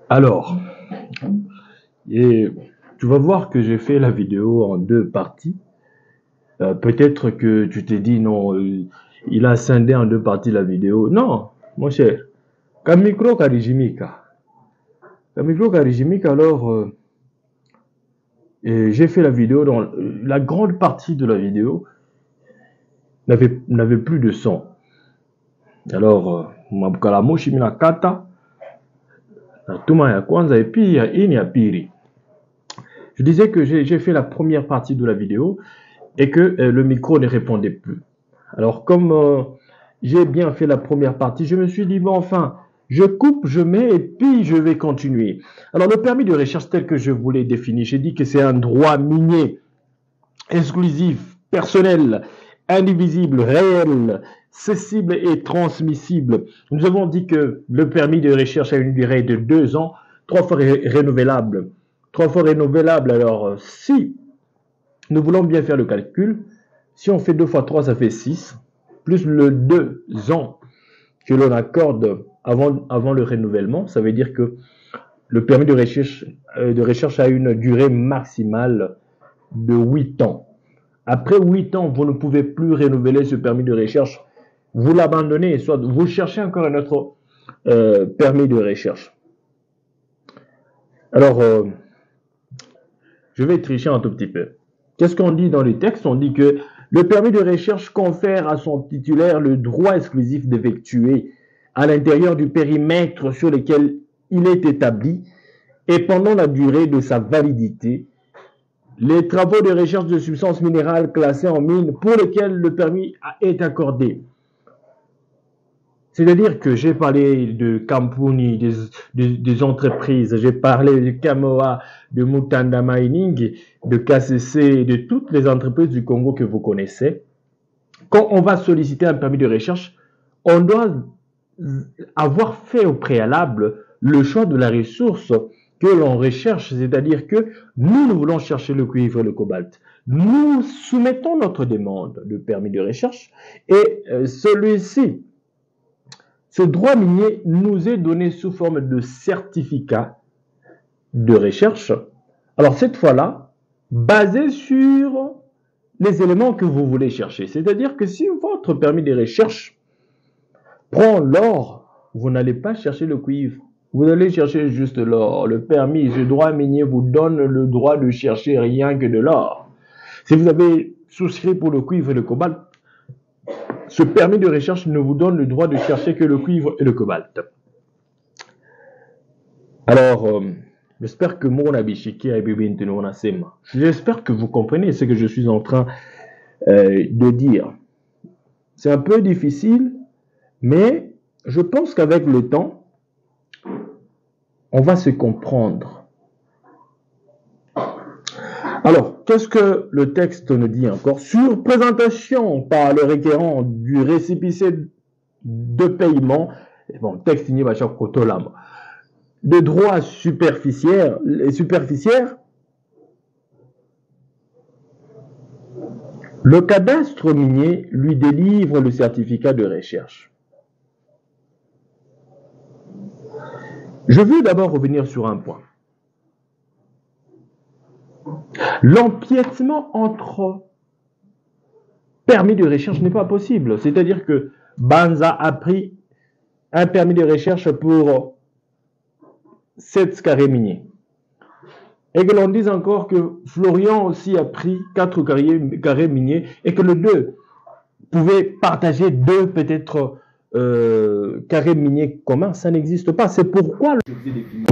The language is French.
Alors, et tu vas voir que j'ai fait la vidéo en 2 parties. Peut-être que tu t'es dit non, il a scindé en 2 parties la vidéo. Non, mon cher. Kamikro Karijimika. Kamikro Karijimika, alors, j'ai fait la vidéo dans la grande partie de la vidéo n'avait plus de son. Alors, Mabukalamu Shimina Kata, Tuma ya Kwanza et puis il y a Piri. Je disais que j'ai fait la première partie de la vidéo et que le micro ne répondait plus. Alors, comme j'ai bien fait la première partie, je me suis dit, bon, enfin, je coupe, je mets et puis je vais continuer. Alors, le permis de recherche tel que je vous l'ai défini, j'ai dit que c'est un droit minier, exclusif, personnel, indivisible, réel, cessible et transmissible. Nous avons dit que le permis de recherche a une durée de 2 ans, 3 fois renouvelable. 3 fois renouvelable, alors si nous voulons bien faire le calcul, si on fait 2 fois 3, ça fait 6, plus le 2 ans que l'on accorde avant le renouvellement, ça veut dire que le permis de recherche a une durée maximale de 8 ans. Après 8 ans, vous ne pouvez plus renouveler ce permis de recherche. Vous l'abandonnez, soit vous cherchez encore un autre permis de recherche. Alors, je vais tricher un tout petit peu. Qu'est-ce qu'on dit dans le texte? On dit que le permis de recherche confère à son titulaire le droit exclusif d'effectuer à l'intérieur du périmètre sur lequel il est établi et pendant la durée de sa validité, les travaux de recherche de substances minérales classées en mine pour lesquels le permis est accordé. C'est-à-dire que j'ai parlé de Kampuni, des entreprises, j'ai parlé de Kamoa, de Mutanda Mining, de KCC, de toutes les entreprises du Congo que vous connaissez. Quand on va solliciter un permis de recherche, on doit avoir fait au préalable le choix de la ressource que l'on recherche, c'est-à-dire que nous voulons chercher le cuivre et le cobalt. Nous soumettons notre demande de permis de recherche et celui-ci, ce droit minier nous est donné sous forme de certificat de recherche. Alors cette fois-là, basé sur les éléments que vous voulez chercher. C'est-à-dire que si votre permis de recherche prend l'or, vous n'allez pas chercher le cuivre. Vous allez chercher juste l'or. Le permis, ce droit minier vous donne le droit de chercher rien que de l'or. Si vous avez souscrit pour le cuivre et le cobalt, ce permis de recherche ne vous donne le droit de chercher que le cuivre et le cobalt. Alors, j'espère que j'espère que vous comprenez ce que je suis en train de dire. C'est un peu difficile, mais je pense qu'avec le temps, on va se comprendre. Alors, qu'est-ce que le texte nous dit encore? Sur présentation par le requérant du récépissé de paiement, bon, texte signé par chaque Kotolam, de droits superficiaires, le cadastre minier lui délivre le certificat de recherche. Je veux d'abord revenir sur un point. L'empiètement entre permis de recherche n'est pas possible. C'est-à-dire que Banza a pris un permis de recherche pour 7 carrés miniers. Et que l'on dise encore que Florian aussi a pris 4 carrés miniers et que les deux pouvaient partager 2 peut-être carrés miniers communs. Ça n'existe pas. C'est pourquoi je vous ai défini.